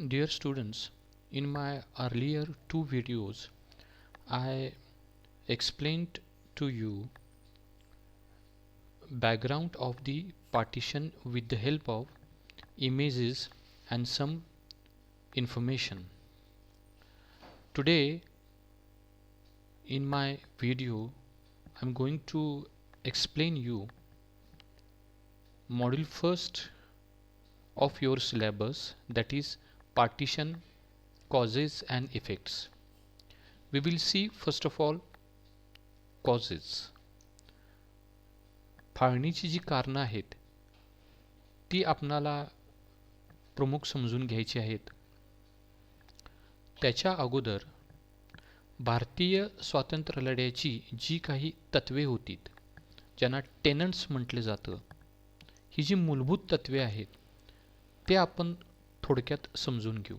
Dear students, in my earlier two videos, I explained to you background of the partition with the help of images and some information. Today, in my video, I'm going to explain you module first of your syllabus, that is partition, causes and effects. We will see first of all causes. फाळणीची जी कारणं आहेत ती आपणाला प्रमुख समजून घ्यायची आहेत. त्याच्या अगोदर भारतीय स्वातंत्र्य लढ्याची जी काही तत्वे होती, ज्यांना टेनंट्स म्हटले जातं, ही जी मूलभूत तत्वे आहेत ते आपण थोडक्यात समजून घेऊ.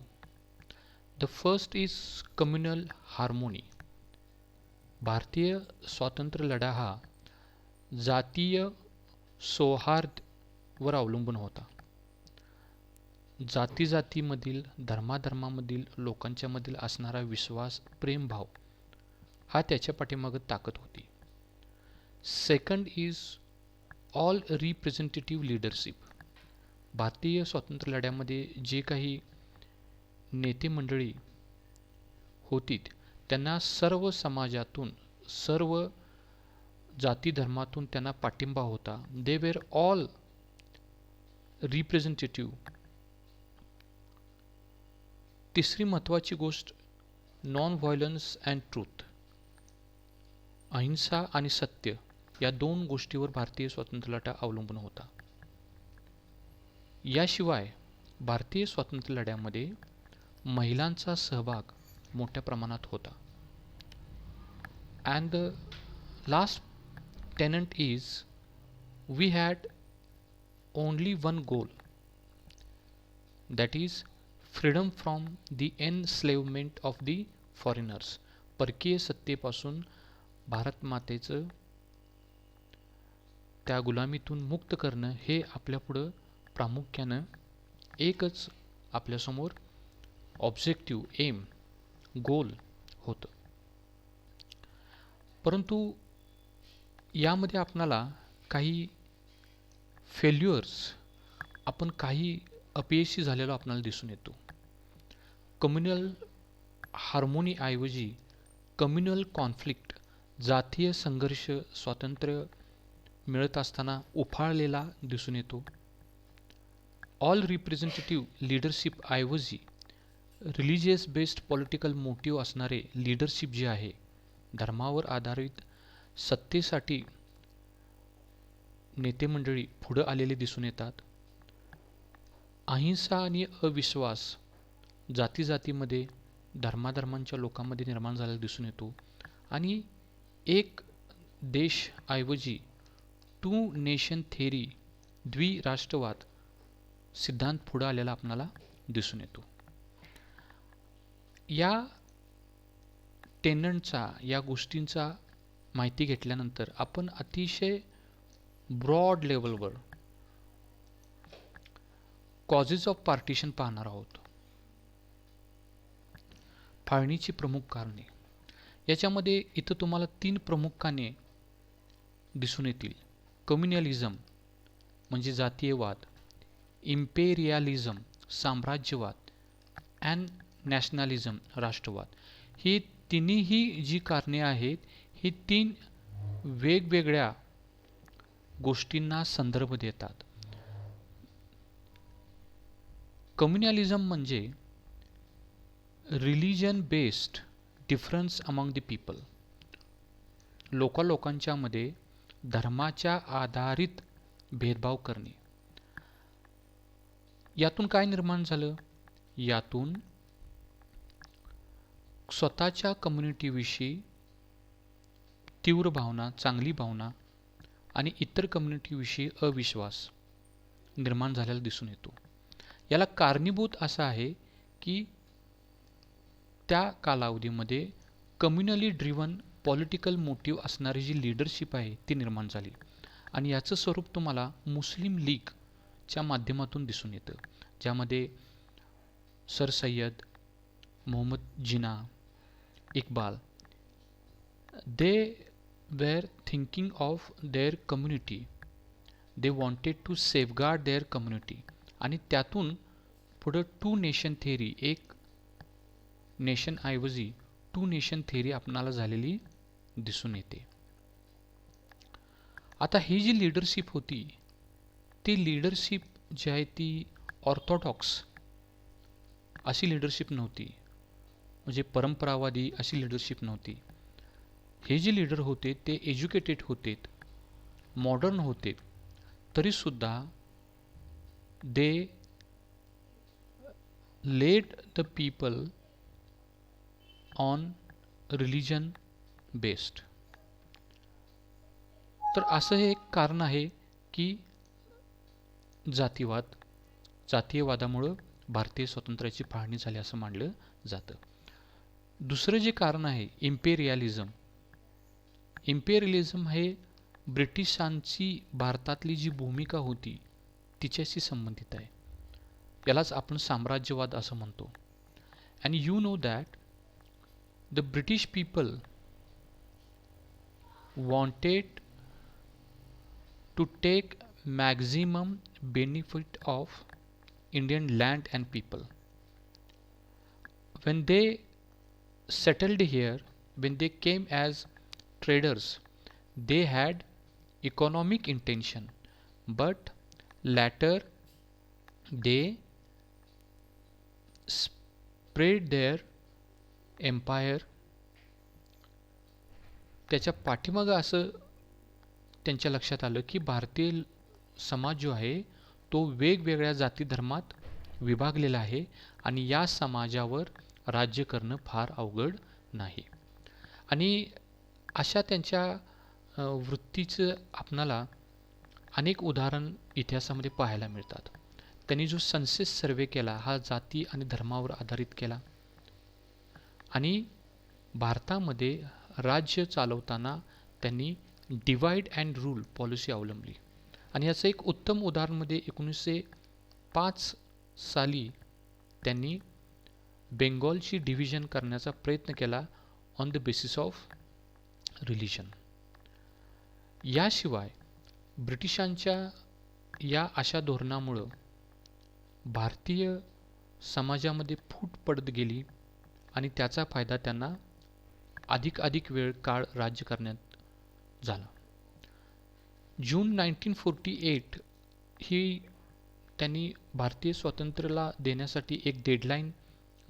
The first is communal harmony. भारतीय स्वातंत्र्य लढा हा जातीय सौहार्दावर अवलंबून होता. जाती जातीमधील, धर्माधर्मामधील लोकांच्यामधील असणारा विश्वास, प्रेमभाव हा त्याच्या पाठीमागे ताकद होती. Second is all representative leadership. भारतीय स्वातंत्र्य लढ्यामध्ये जे काही नेते मंडळी होती त्यांना सर्व समाजातून, सर्व जाती धर्मातून त्यांना पाठिंबा होता. They were all representative. तिसरी महत्त्वाची गोष्ट नॉन व्हायलन्स अँड ट्रूथ. अहिंसा आणि सत्य या दोन गोष्टीवर भारतीय स्वातंत्र्य लढा अवलंबून होता. याशिवाय भारतीय स्वातंत्र्य लढ्यामध्ये महिलांचा सहभाग मोठ्या प्रमाणात होता. And the last tenet is we had only one goal, that is freedom from the enslavement of the foreigners. परकीय सत्तेपासून भारत मातेचं त्या गुलामीतून मुक्त करणं हे आपल्यापुढं प्रामुख्यानं एकच आपल्यासमोर ऑब्जेक्टिव्ह, एम, गोल होतं. परंतु यामध्ये आपणाला काही फेल्युअर्स, आपण काही अपयशी झालेलो आपणाला दिसून येतो. कम्युनल हार्मोनीऐवजी कम्युनल कॉन्फ्लिक्ट, जातीय संघर्ष स्वातंत्र्य मिळत असताना उफाळलेला दिसून येतो. ऑल रिप्रेझेंटेटिव्ह लीडरशिपऐवजी रिलिजियस बेस्ड पॉलिटिकल मोटिव्ह असणारे लीडरशिप जे आहे, धर्मावर आधारित सत्तेसाठी नेते मंडळी पुढं आलेले दिसून येतात. अहिंसा आणि अविश्वास जाती जातीमध्ये, धर्माधर्मांच्या लोकांमध्ये निर्माण झालेला दिसून येतो. आणि एक देश ऐवजी टू नेशन थेरी, द्विराष्ट्रवाद सिद्धांत पुढं आलेला आपणाला दिसून येतो. या टेनंटचा, या गोष्टींचा माहिती घेतल्यानंतर आपण अतिशय ब्रॉड लेवलवर कॉजेस ऑफ पार्टिशन पाहणार आहोत. फाळणीची प्रमुख कारणे. याच्यामध्ये इथं तुम्हाला 3 प्रमुख कारणे दिसून येतील. कम्युनलिझम म्हणजे जातीयवाद, इम्पेरियालिझम साम्राज्यवाद, अँड नॅशनलिझम राष्ट्रवाद. ही तिन्ही जी कारणे आहेत, ही 3 वेगवेगळ्या गोष्टींना संदर्भ देतात. कम्युनलिझम म्हणजे religion based difference among the people. लोकांच्या मध्ये धर्माच्या आधारित भेदभाव करणे. यातून काय निर्माण झालं? यातून स्वतःच्या कम्युनिटीविषयी तीव्र भावना, चांगली भावना आणि इतर कम्युनिटीविषयी अविश्वास निर्माण झालेला दिसून येतो. याला कारणीभूत असं आहे की त्या कालावधीमध्ये कम्युनली ड्रिव्हन पॉलिटिकल मोटिव्ह असणारी जी लीडरशिप आहे ती निर्माण झाली. आणि याचं स्वरूप तुम्हाला मुस्लिम लीगच्या माध्यमातून दिसून येतं, ज्यामध्ये sir Syed, Mohammad Jinnah, Iqbal, they were thinking of their community. They wanted to safeguard their community. आणि त्यातून पुढं टू नेशन थेअरी, एक नेशन ऐवजी टू नेशन थेअरी आपणाला झालेली दिसून येते. आता ही जी लीडरशिप होती, ती लीडरशिप जी आहे ती ऑर्थोडॉक्स अशी लीडरशिप नव्हती, म्हणजे परंपरावादी अशी लीडरशिप नव्हती. हे जे लीडर होते ते एज्युकेटेड होते, मॉडर्न होते, तरीसुद्धा they led the people on religion based. तर असं हे एक कारण आहे की जातीयवादामुळं भारतीय स्वातंत्र्याची फाळणी झाली असं मानलं जातं. दुसरं जे कारण आहे इम्पेरियलिझम. इम्पेरियलिझम हे ब्रिटिशांची भारतातली जी भूमिका होती तिच्याशी संबंधित आहे. यालाच आपण साम्राज्यवाद असं म्हणतो. And you know that the British people wanted to take maximum benefit of Indian land and people. When they settled here, when they came as traders, they had economic intention, but later they spread their empire. त्याच्या पाठीमागं असं त्यांच्या लक्षात आलं की भारतीय समाज जो आहे तो वेगवेगळ्या जाती धर्मात विभागलेला आहे आणि या समाजावर राज्य करणं फार अवघड नाही. आणि अशा त्यांच्या वृत्तीचं आपणाला अनेक उदाहरण इतिहासामध्ये पाहायला मिळतात. त्यांनी जो सेन्सस सर्वे केला हा जाती आणि धर्मावर आधारित केला आणि भारतामध्ये राज्य चालवताना त्यांनी डिवाइड अँड रूल पॉलिसी अवलंबली. आणि याचं एक उत्तम उदाहरण मध्ये 1905 साली त्यांनी बेंगॉलची डिव्हिजन करण्याचा प्रयत्न केला on the basis of religion. याशिवाय ब्रिटिशांच्या या अशा धोरणामुळं भारतीय समाजामध्ये फूट पडत गेली आणि त्याचा फायदा त्यांना अधिक वेळ काळ राज्य करण्यात झाला. जून 1948 ही त्यांनी भारतीय स्वातंत्र्याला देण्यासाठी एक डेडलाईन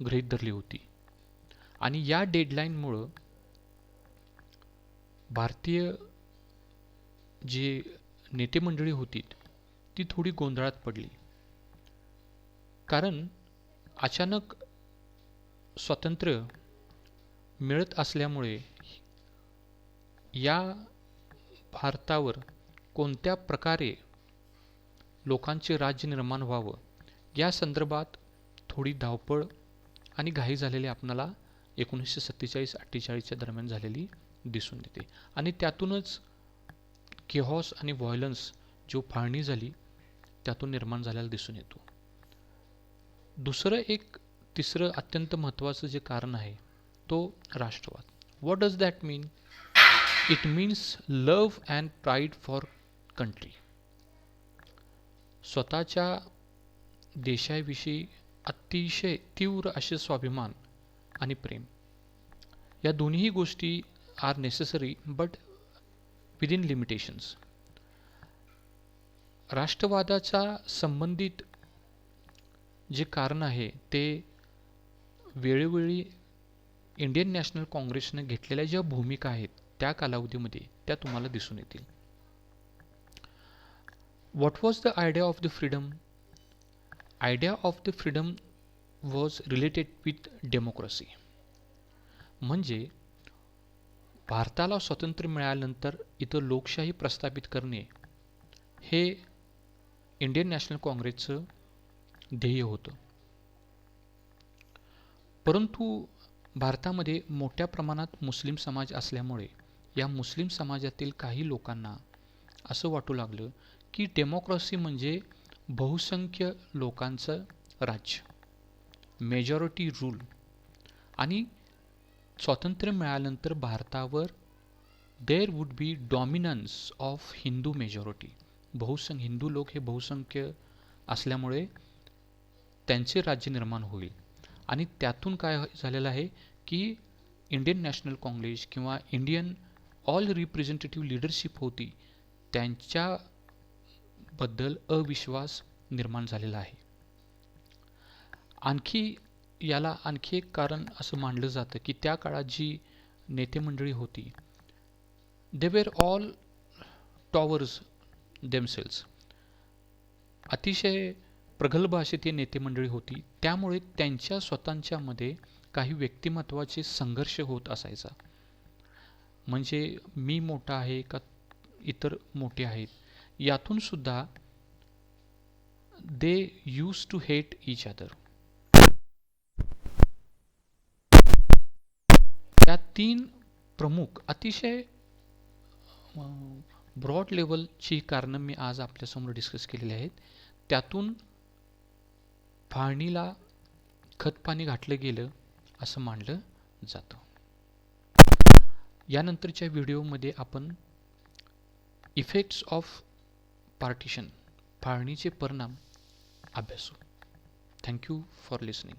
गृहीत धरली होती आणि या डेडलाईनमुळं भारतीय जे नेते मंडळी होती ती थोडी गोंधळात पडली. कारण अचानक स्वातंत्र्य मिळत असल्यामुळे या भारतावर कोणत्या प्रकारे लोकांचे राज्य निर्माण व्हावं या संदर्भात थोडी धावपळ आणि घाई झालेली आपणाला 1947-48च्या दरम्यान झालेली दिसून येते. आणि त्यातूनच केहॉस आणि व्हायलन्स जो फाळणी झाली त्यातून निर्माण झालेला दिसून येतो. दुसरं एक तिसरं अत्यंत महत्त्वाचं जे कारण आहे तो राष्ट्रवाद. What does that mean? It means love and pride for country. स्वतःच्या देशाविषयी अतिशय तीव्र असे स्वाभिमान आणि प्रेम. या दोन्ही गोष्टी are necessary but within limitations. राष्ट्रवादाचा संबंधित जे कारण आहे ते वेळोवेळी इंडियन नॅशनल काँग्रेसने घेतलेल्या ज्या भूमिका आहेत त्या कालावधीमध्ये त्या तुम्हाला दिसून येतील. What was the idea of the freedom? Idea of the freedom was related with democracy. म्हणजे भारताला स्वातंत्र्य मिळाल्यानंतर इथं लोकशाही प्रस्थापित करणे हे इंडियन नॅशनल काँग्रेसचं ध्येय होतं. परंतु भारतामध्ये मोठ्या प्रमाणात मुस्लिम समाज असल्यामुळे या मुस्लिम समाजातील काही लोकांना असं वाटू लागलं की डेमोक्रेसी म्हणजे बहुसंख्य लोकांचं राज्य मेजॉरिटी रूल आणि स्वातंत्र्य मिळाल्यानंतर भारतावर there would be dominance of Hindu majority. Hindu लोक हे बहुसंख्य असल्यामुळे त्यांचे राज्य निर्माण होईल. आणि त्यातून काय झालेलं आहे की इंडियन नॅशनल काँग्रेस किंवा इंडियन ऑल रिप्रेझेंटेटिव्ह लिडरशिप होती, त्यांच्याबद्दल अविश्वास निर्माण झालेला आहे. याला आणखी एक कारण असं मानलं जातं की त्या काळात जी नेते मंडळी होती, they were all towers themselves. अतिशय प्रगल्भ अशी ती नेते मंडळी होती, त्यामुळे त्यांच्या स्वतःच्यामध्ये काही व्यक्तिमत्वाचे संघर्ष होत असायचा. म्हणजे मी मोठा आहे का इतर मोठे आहेत, यातून सुद्धा they use to hate each other. या 3 प्रमुख अतिशय ब्रॉड लेवलची कारणं मी आज आपल्यासमोर डिस्कस केलेली आहेत. त्यातून फाळणीला खतपाणी घातलं गेलं असं मानलं जातं. यानंतरच्या व्हिडिओमध्ये आपण इफेक्ट्स ऑफ पार्टिशन, फाळणीचे परिणाम अभ्यासू. Thank you for listening.